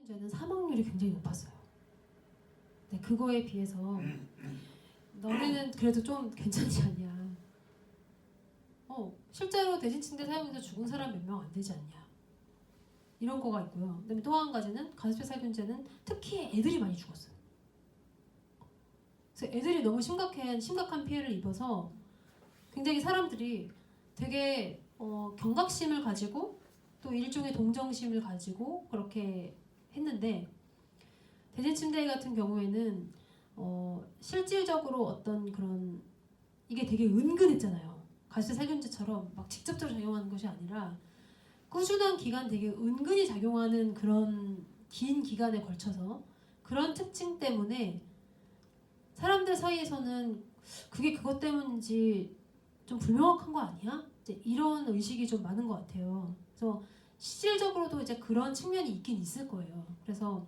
살균제는 사망률이 굉장히 높았어요. 네, 그거에 비해서 너네는 그래도 좀 괜찮지 않냐. 실제로 대신침대 사용해서 죽은 사람 몇 명 안 되지 않냐. 이런 거가 있고요. 그다음에 또 한 가지는 가습기 살균제는 특히 애들이 많이 죽었어요. 그래서 애들이 너무 심각한 피해를 입어서 굉장히 사람들이 되게 경각심을 가지고 또 일종의 동정심을 가지고 그렇게 했는데, 대진침대 같은 경우에는 실질적으로 어떤 그런 이게 되게 은근했잖아요. 가습기 살균제처럼 막 직접적으로 작용하는 것이 아니라 꾸준한 기간 되게 은근히 작용하는 그런 긴 기간에 걸쳐서 그런 특징 때문에 사람들 사이에서는 그게 그것 때문인지 좀 불명확한 거 아니야? 이제 이런 의식이 좀 많은 것 같아요. 그래서 실질적으로도 이제 그런 측면이 있긴 있을 거예요. 그래서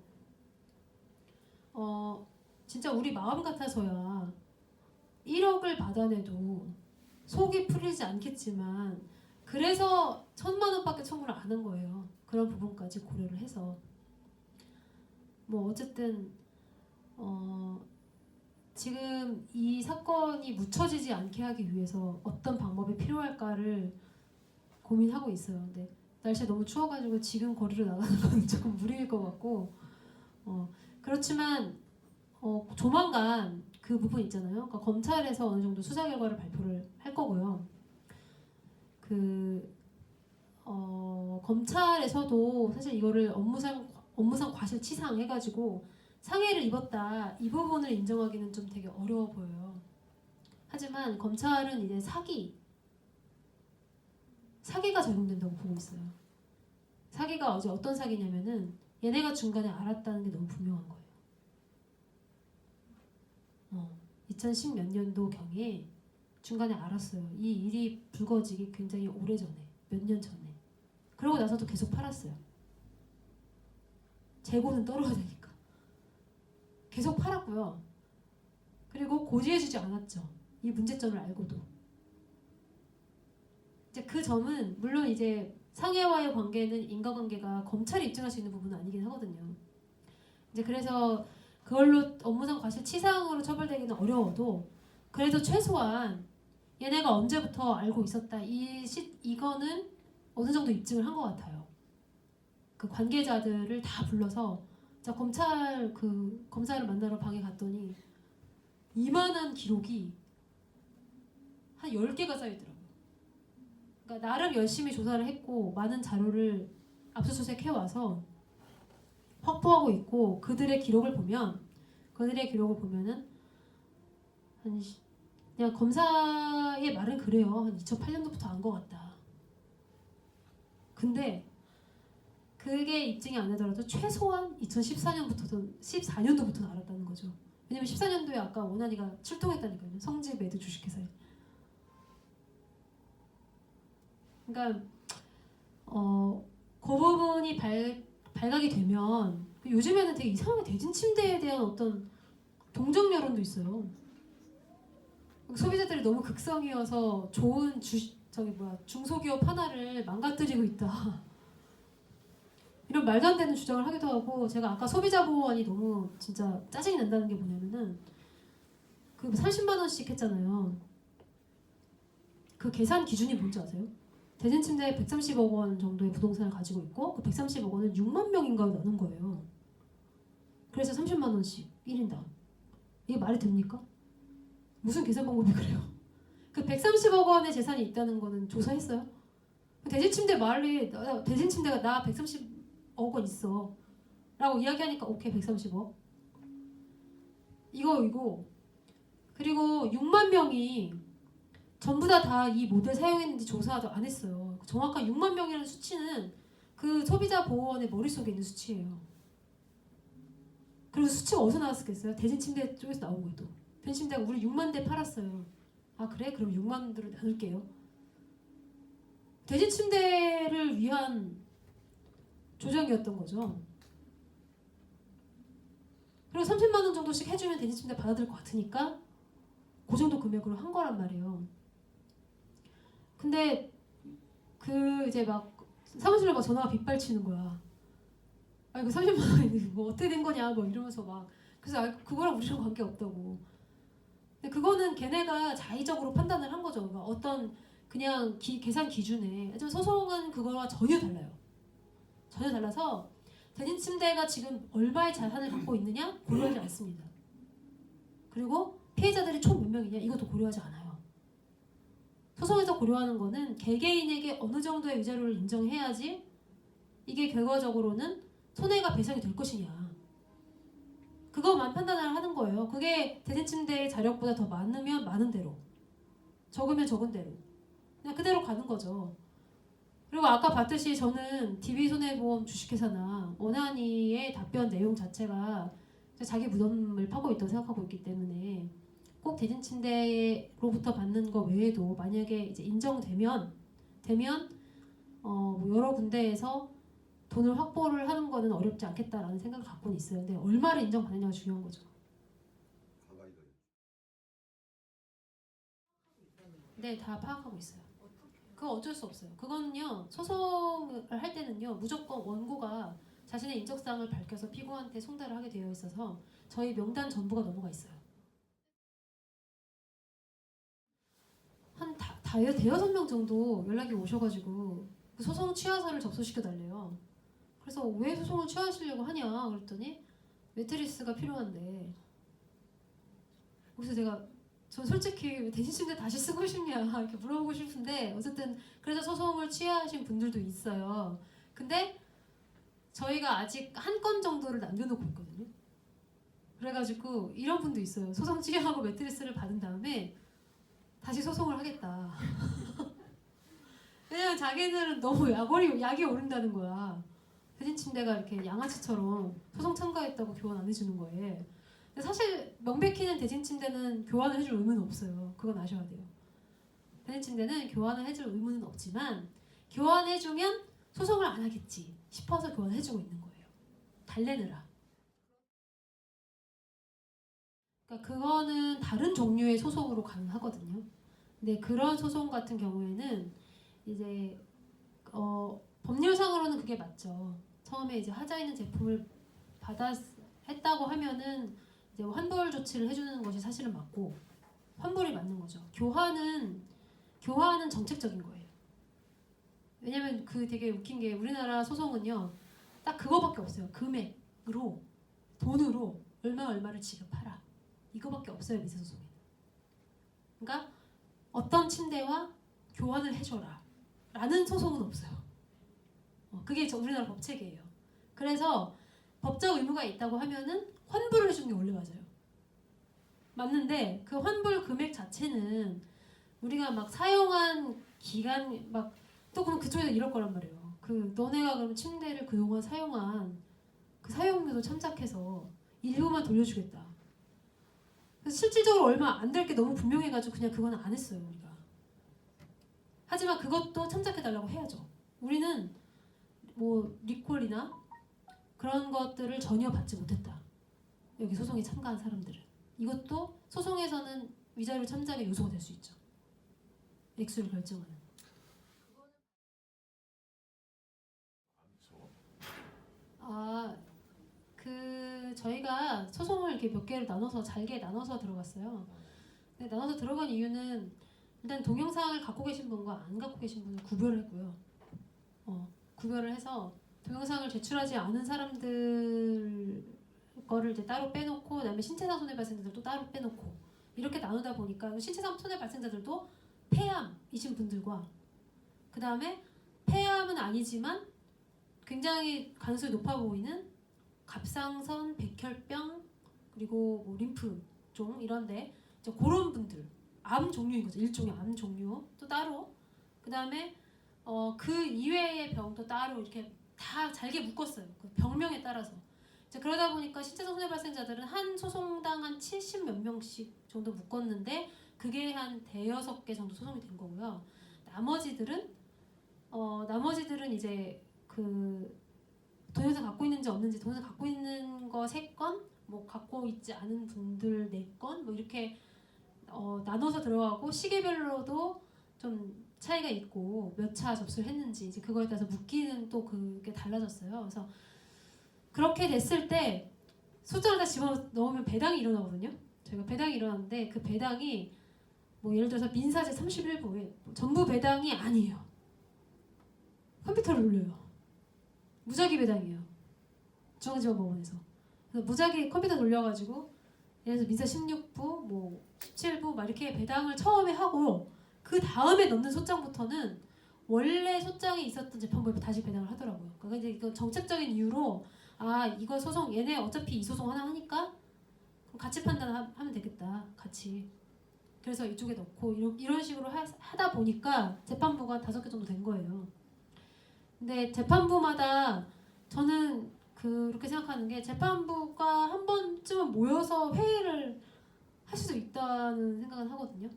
진짜 우리 마음 같아서야 1억을 받아내도 속이 풀리지 않겠지만 그래서 1,000만 원밖에 청구를 안 한 거예요. 그런 부분까지 고려를 해서 뭐 어쨌든 지금 이 사건이 묻혀지지 않게 하기 위해서 어떤 방법이 필요할까를 고민하고 있어요. 근데 날씨가 너무 추워가지고 지금 거리로 나가는 건 조금 무리일 것 같고 그렇지만 조만간 그 부분 있잖아요. 그러니까 검찰에서 어느 정도 수사 결과를 발표를 할 거고요. 검찰에서도 사실 이거를 업무상 과실치상 해가지고 상해를 입었다 이 부분을 인정하기는 좀 되게 어려워 보여요. 하지만 검찰은 이제 사기가 적용된다고 보고 있어요. 사기가 어떤 사기냐면은 얘네가 중간에 알았다는 게 너무 분명한 거예요. 2010 몇 년도경에 중간에 알았어요. 이 일이 불거지기 굉장히 오래전에, 몇 년 전에. 그러고 나서도 계속 팔았어요. 재고는 떨어야 되니까. 계속 팔았고요. 그리고 고지해주지 않았죠. 이 문제점을 알고도. 이제 그 점은 물론 이제 상해와의 관계는 인과관계가 검찰이 입증할 수 있는 부분은 아니긴 하거든요. 이제 그래서 그걸로 업무상 과실치상으로 처벌되기는 어려워도 그래도 최소한 얘네가 언제부터 알고 있었다 이거는 어느 정도 입증을 한 것 같아요. 그 관계자들을 다 불러서 검사를 만나러 방에 갔더니 이만한 기록이 한 10개가 쌓여있더라고요. 그러니까 나름 열심히 조사를 했고 많은 자료를 압수수색 해와서 확보하고 있고 그들의 기록을 보면은 그냥 검사의 말은 그래요. 한 2008년도부터 안 것 같다. 근데 그게 입증이 안 되더라도 최소한 14년도부터 알았다는 거죠. 왜냐면 14년도에 아까 원한이가 출동했다니까요. 성지 매드 주식회사에. 그러니까 그 부분이 발각이 되면 요즘에는 되게 이상하게 대진침대에 대한 어떤 동정 여론도 있어요. 소비자들이 너무 극성이어서 좋은 중소기업 하나를 망가뜨리고 있다. 이런 말도 안 되는 주장을 하기도 하고, 제가 아까 소비자보호원이 너무 진짜 짜증이 난다는 게 뭐냐면은 그 30만 원씩 했잖아요. 그 계산 기준이 뭔지 아세요? 대진침대 130억 원 정도의 부동산을 가지고 있고 그 130억 원을 6만 명인가 나눈 거예요. 그래서 30만 원씩 1인당. 이게 말이 됩니까? 무슨 계산 방법이 그래요? 그 130억 원의 재산이 있다는 거는 조사했어요? 대진침대가 나 130억 원 있어 라고 이야기하니까 오케이 130억 이거 그리고 6만 명이 전부 다 이 모델 사용했는지 조사도 안 했어요. 정확한 6만 명이라는 수치는 그 소비자 보호원의 머릿속에 있는 수치예요. 그리고 수치가 어디서 나왔겠어요? 대진침대 쪽에서 나온 거예요. 또 대진침대가 우리 6만 대 팔았어요. 아 그래? 그럼 6만 대로 나눌게요. 대진침대를 위한 조정이었던 거죠. 그리고 30만 원 정도씩 해주면 대진침대 받아들일 것 같으니까 그 정도 금액으로 한 거란 말이에요. 근데 이제 막 사무실로 막 전화가 빗발치는 거야. 아 이거 30만 원이 뭐 어떻게 된 거냐 뭐 이러면서 막 그래서 아, 그거랑 우리랑 관계 없다고. 근데 그거는 걔네가 자의적으로 판단을 한 거죠. 그러니까 어떤 그냥 계산 기준에. 하지만 소송은 그거와 전혀 달라요. 전혀 달라서 대진 침대가 지금 얼마의 자산을 갖고 있느냐 고려하지 않습니다. 그리고 피해자들이 총 몇 명이냐 이것도 고려하지 않아요. 소송에서 고려하는 거는 개개인에게 어느 정도의 위자료를 인정해야지 이게 결과적으로는 손해가 배상이 될 것이냐 그거만 판단을 하는 거예요. 그게 대진 침대의 자력보다 더 많으면 많은 대로, 적으면 적은 대로 그냥 그대로 가는 거죠. 그리고 아까 봤듯이 저는 DB손해보험 주식회사나 원한이의 답변 내용 자체가 자기 무덤을 파고 있다고 생각하고 있기 때문에 꼭 대진침대로부터 받는 거 외에도 만약에 이제 인정되면 뭐 여러 군데에서 돈을 확보를 하는 거는 어렵지 않겠다라는 생각을 갖고는 있어요. 근데 얼마를 인정받느냐가 중요한 거죠. 네, 다 파악하고 있어요. 그거 어쩔 수 없어요. 그거는요, 소송을 할 때는요, 무조건 원고가 자신의 인적사항을 밝혀서 피고한테 송달을 하게 되어 있어서 저희 명단 전부가 넘어가 있어요. 한 대여섯 명 정도 연락이 오셔가지고 그 소송 취하서를 접수시켜 달래요. 그래서 왜 소송을 취하시려고 하냐 그랬더니 매트리스가 필요한데. 그래서 전 솔직히 대신 침대 다시 쓰고 싶냐 이렇게 물어보고 싶은데 어쨌든 그래서 소송을 취하하신 분들도 있어요. 근데 저희가 아직 한 건 정도를 남겨놓고 있거든요. 그래가지고 이런 분도 있어요. 소송 취하하고 매트리스를 받은 다음에 다시 소송을 하겠다. 왜냐면 자기들은 너무 약이 오른다는 거야. 대신 침대가 이렇게 양아치처럼 소송 참가했다고 교환 안 해주는 거예요. 사실 명백히는 대진 침대는 교환을 해줄 의무는 없어요. 그건 아셔야 돼요. 대진 침대는 교환을 해줄 의무는 없지만 교환해주면 소송을 안 하겠지 싶어서 교환해주고 있는 거예요. 달래느라. 그러니까 그거는 다른 종류의 소송으로 가능하거든요. 근데 그런 소송 같은 경우에는 이제 법률상으로는 그게 맞죠. 처음에 이제 하자 있는 제품을 했다고 하면은 이제 환불 조치를 해주는 것이 사실은 맞고 환불이 맞는 거죠. 교환은 정책적인 거예요. 왜냐면 그 되게 웃긴 게 우리나라 소송은요 딱 그거밖에 없어요. 금액으로 돈으로 얼마를 지급하라 이거밖에 없어요. 미세 소송에는. 그러니까 어떤 침대와 교환을 해줘라 라는 소송은 없어요. 그게 우리나라 법체계예요. 그래서 법적 의무가 있다고 하면은 환불을 해주는 게 원래 맞아요. 맞는데 그 환불 금액 자체는 우리가 막 사용한 기간 막 또 그럼 그쪽에서 이럴 거란 말이에요. 그 너네가 그럼 침대를 그동안 사용한 그 사용료도 참작해서 일부만 돌려주겠다. 그래서 실질적으로 얼마 안 될 게 너무 분명해가지고 그냥 그거는 안 했어요 우리가. 하지만 그것도 참작해달라고 해야죠. 우리는 뭐 리콜이나 그런 것들을 전혀 받지 못했다. 여기 소송에 참가한 사람들은. 이것도 소송에서는 위자료 참작의 요소가 될 수 있죠. 액수를 결정하는. 저희가 소송을 이렇게 몇 개를 나눠서 잘게 나눠서 들어갔어요. 근데 나눠서 들어간 이유는 일단 동영상을 갖고 계신 분과 안 갖고 계신 분을 구별을 했고요. 구별을 해서 동영상을 제출하지 않은 사람들 거를 이제 따로 빼놓고 그다음에 신체상 손해 발생자들도 따로 빼놓고 이렇게 나누다 보니까 신체상 손해 발생자들도 폐암이신 분들과 그 다음에 폐암은 아니지만 굉장히 가능성이 높아 보이는 갑상선, 백혈병 그리고 뭐 림프종 이런데 그런 분들 암 종류인 거죠. 일종의 암 종류 또 따로 그 다음에 그 이외의 병도 따로 이렇게 다 잘게 묶었어요. 그 병명에 따라서. 그러다 보니까 신체상 손해 발생자들은 한 소송당 한 70 몇 명씩 정도 묶었는데 그게 한 대여섯 개 정도 소송이 된 거고요. 나머지들은 이제 그 동영상 갖고 있는지 없는지 동영상 갖고 있는 거 3건 뭐 갖고 있지 않은 분들 4건 뭐 이렇게 나눠서 들어가고 시기별로도 좀 차이가 있고 몇 차 접수를 했는지 이제 그거에 따라서 묶이는 또 그게 달라졌어요. 그래서 그렇게 됐을 때 소장을 다 집어넣으면 배당이 일어나거든요. 저희가 배당이 일어나는데 그 배당이 뭐 예를 들어서 민사제 31부에 전부 배당이 아니에요. 컴퓨터를 돌려요. 무작위 배당이에요. 중앙지방법원에서. 그래서 무작위 컴퓨터 돌려가지고 예를 들어서 민사 16부, 뭐 17부 막 이렇게 배당을 처음에 하고 그 다음에 넣는 소장부터는 원래 소장이 있었던 재판부에 다시 배당을 하더라고요. 그러니까 이제 이거 정책적인 이유로 아 이거 소송 얘네 어차피 이 소송 하나 하니까 그럼 같이 판단하면 되겠다. 같이. 그래서 이쪽에 넣고 이런 식으로 하다 보니까 재판부가 5개 정도 된 거예요. 근데 재판부마다 저는 그렇게 생각하는 게 재판부가 한 번쯤은 모여서 회의를 할 수도 있다는 생각은 하거든요.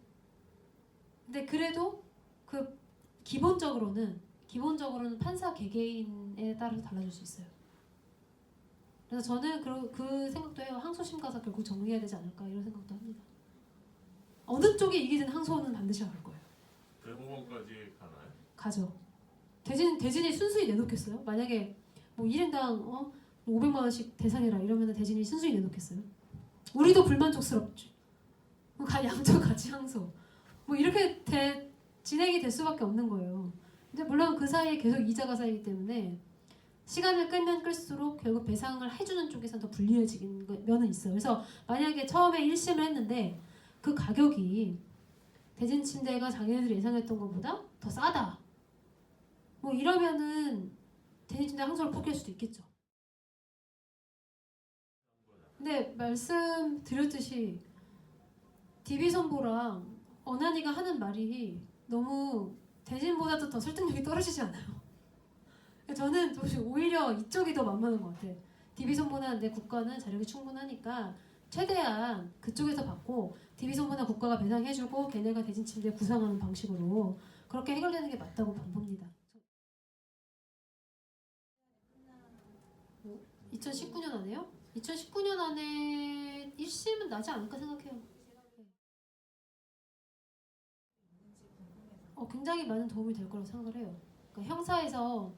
근데 그래도 그 기본적으로는 판사 개개인에 따라서 달라질 수 있어요. 그래서 저는 그 생각도 해요. 항소심 가서 결국 정리해야 되지 않을까 이런 생각도 합니다. 어느 쪽이 이기든 항소는 반드시 갈 거예요. 대법원까지 가나요? 가죠. 대진이 순수히 내놓겠어요? 만약에 뭐 1인당 500만 원씩 대상해라 이러면 대진이 순수히 내놓겠어요? 우리도 불만족스럽지. 양쪽 같이 항소. 뭐 이렇게 진행이 될 수밖에 없는 거예요. 근데 물론 그 사이에 계속 이자가 쌓이기 때문에 시간을 끌면 끌수록 결국 배상을 해주는 쪽에서 더 불리해지는 면은 있어요. 그래서 만약에 처음에 1심을 했는데 그 가격이 대진 침대가 자기네들이 예상했던 것보다 더 싸다. 뭐 이러면은 대진 침대 항소를 포기할 수도 있겠죠. 근데 말씀드렸듯이 DB선보랑 언한이가 하는 말이 너무 대진보다도 더 설득력이 떨어지지 않아요. 저는 오히려 이쪽이 더 만만한 것 같아요. DB선보나 내 국가는 자력이 충분하니까 최대한 그쪽에서 받고 DB선보나 국가가 배상해주고 걔네가 대진 침대 구상하는 방식으로 그렇게 해결되는 게 맞다고 봅니다. 2019년 안에요? 2019년 안에 1심은 나지 않을까 생각해요. 굉장히 많은 도움이 될 거라고 생각을 해요. 그러니까 형사에서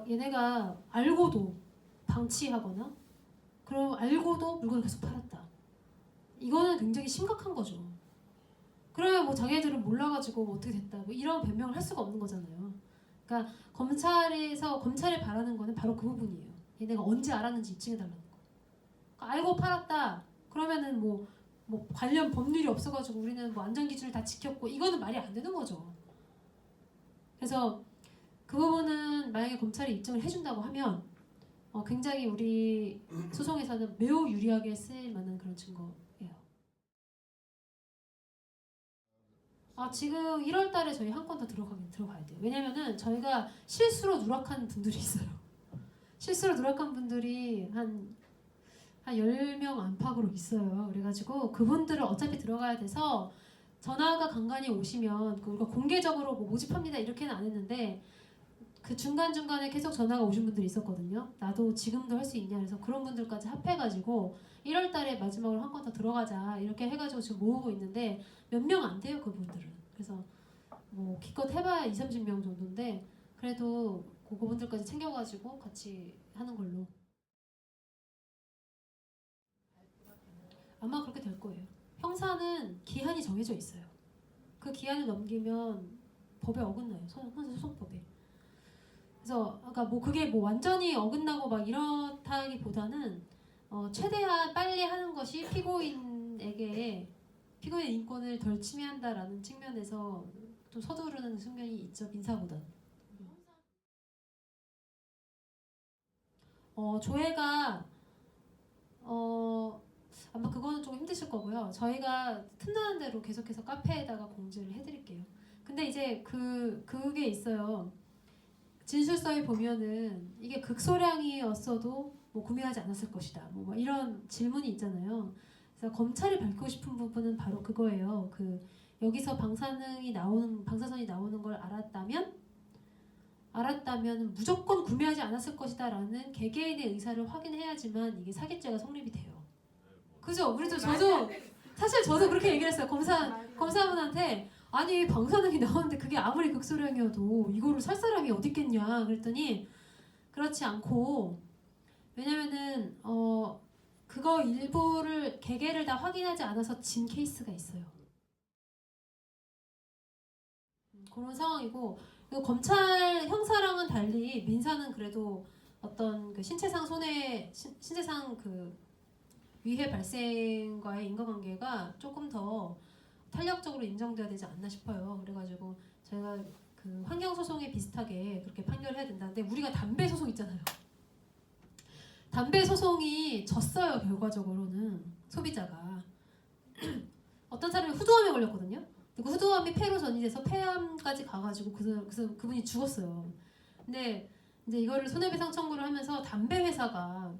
얘네가 알고도 방치하거나 그럼 알고도 물건을 계속 팔았다. 이거는 굉장히 심각한 거죠. 그러면 뭐 자기들은 몰라가지고 뭐 어떻게 됐다 뭐 이런 변명을 할 수가 없는 거잖아요. 그러니까 검찰이 바라는 거는 바로 그 부분이에요. 얘네가 언제 알았는지 입증해달라는 거. 그러니까 알고 팔았다. 그러면은 뭐 관련 법률이 없어가지고 우리는 뭐 안전 기준을 다 지켰고 이거는 말이 안 되는 거죠. 그래서 그 부분은 만약에 검찰이 입증을 해준다고 하면 굉장히 우리 소송에서는 매우 유리하게 쓰일 만한 그런 증거예요. 지금 1월달에 저희 한 건 더 들어가야 돼요. 왜냐면은 저희가 실수로 누락한 분들이 있어요. 실수로 누락한 분들이 한 10명 안팎으로 있어요. 그래가지고 그분들을 어차피 들어가야 돼서 전화가 간간히 오시면 우리가 공개적으로 뭐 모집합니다 이렇게는 안 했는데 그 중간중간에 계속 전화가 오신 분들이 있었거든요. 나도 지금도 할 수 있냐 그래서 그런 분들까지 합해가지고 1월달에 마지막으로 한 건 더 들어가자 이렇게 해가지고 지금 모으고 있는데 몇 명 안 돼요 그분들은. 그래서 뭐 기껏 해봐야 20-30명 정도인데 그래도 그분들까지 챙겨가지고 같이 하는 걸로. 아마 그렇게 될 거예요. 형사는 기한이 정해져 있어요. 그 기한을 넘기면 법에 어긋나요. 형사소송법에. 그래서 아까 뭐 그게 뭐 완전히 어긋나고 막 이렇다기보다는 최대한 빨리 하는 것이 피고인의 인권을 덜 침해한다라는 측면에서 좀 서두르는 측면이 있죠. 민사보다. 조회가 아마 그거는 조금 힘드실 거고요. 저희가 틈나는 대로 계속해서 카페에다가 공지를 해드릴게요. 근데 이제 그게 있어요. 진술서에 보면은 이게 극소량이었어도 뭐 구매하지 않았을 것이다. 뭐 이런 질문이 있잖아요. 그래서 검찰이 밝히고 싶은 부분은 바로 그거예요. 여기서 방사선이 나오는 걸 알았다면 무조건 구매하지 않았을 것이다라는 개개인의 의사를 확인해야지만 이게 사기죄가 성립이 돼요. 그죠? 저도 그렇게 얘기를 했어요. 검사분한테 아니 방사능이 나왔는데 그게 아무리 극소량이어도 이거를 살 사람이 어디 있겠냐 그랬더니 그렇지 않고 왜냐면은 그거 일부를 개개를 다 확인하지 않아서 진 케이스가 있어요. 그런 상황이고, 그리고 검찰 형사랑은 달리 민사는 그래도 어떤 그 신체상 손해, 신체상 그 위해 발생과의 인과관계가 조금 더 탄력적으로 인정돼야 되지 않나 싶어요. 그래가지고 저희가 그 환경소송에 비슷하게 그렇게 판결해야 된다는데, 우리가 담배 소송 있잖아요. 담배 소송이 졌어요. 결과적으로는 소비자가 어떤 사람이 후두암에 걸렸거든요. 그 후두암이 폐로 전이돼서 폐암까지 가가지고 그분이 죽었어요. 근데 이제 이거를 손해배상 청구를 하면서 담배 회사가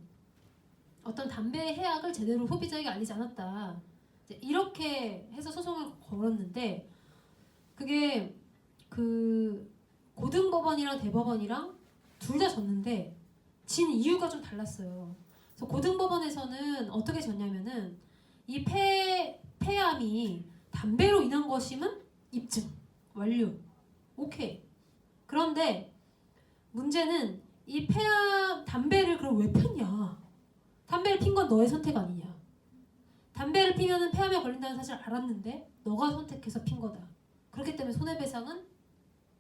어떤 담배 해약을 제대로 소비자에게 알리지 않았다, 이제 이렇게 해서 소송을 걸었는데, 그게 그 고등법원이랑 대법원이랑 둘 다 졌는데 진 이유가 좀 달랐어요. 그래서 고등법원에서는 어떻게 졌냐면은 이 폐암이 담배로 인한 것임은 입증 완료, 오케이. 그런데 문제는 이 담배를 그럼 왜 폈냐? 담배를 핀 건 너의 선택 아니냐? 담배를 피면은 폐암에 걸린다는 사실을 알았는데 너가 선택해서 핀 거다. 그렇기 때문에 손해배상은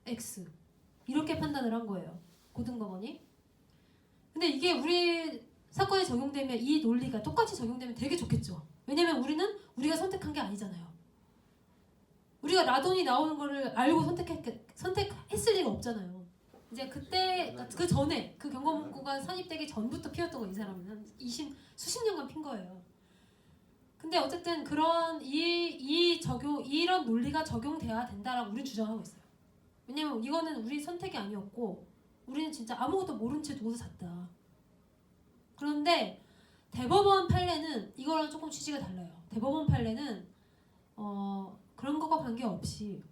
X, 이렇게 판단을 한 거예요. 고등법원이. 근데 이게 우리 사건에 적용되면, 이 논리가 똑같이 적용되면 되게 좋겠죠. 왜냐면 우리는 우리가 선택한 게 아니잖아요. 우리가 라돈이 나오는 거를 알고 선택했을 리가 없잖아요. 이제 그때 그 전에 그 경고문구가 산입되기 전부터 피웠던 거, 이 사람은 한 수십 년간 핀 거예요. 근데 어쨌든 그런 이런 논리가 적용돼야 된다라고 우리는 주장하고 있어요. 왜냐면 이거는 우리 선택이 아니었고 우리는 진짜 아무것도 모른 채 두고서 잤다. 그런데 대법원 판례는 이거랑 조금 취지가 달라요. 대법원 판례는 그런 것과 관계없이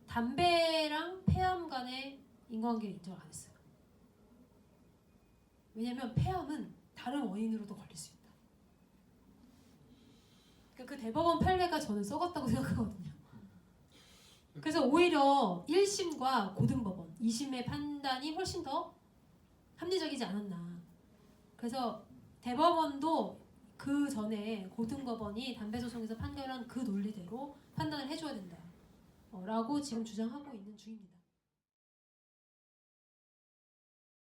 담배랑 폐암 간의 인과관계를 인정을 안 했어요. 왜냐면 폐암은 다른 원인으로도 걸릴 수 있다. 그러니까 그 대법원 판례가 저는 썩었다고 생각하거든요. 그래서 오히려 1심과 고등법원 2심의 판단이 훨씬 더 합리적이지 않았나. 그래서 대법원도 그 전에 고등법원이 담배 소송에서 판결한 그 논리대로 판단을 해줘야 된다 라고 지금 주장하고 있는 중입니다.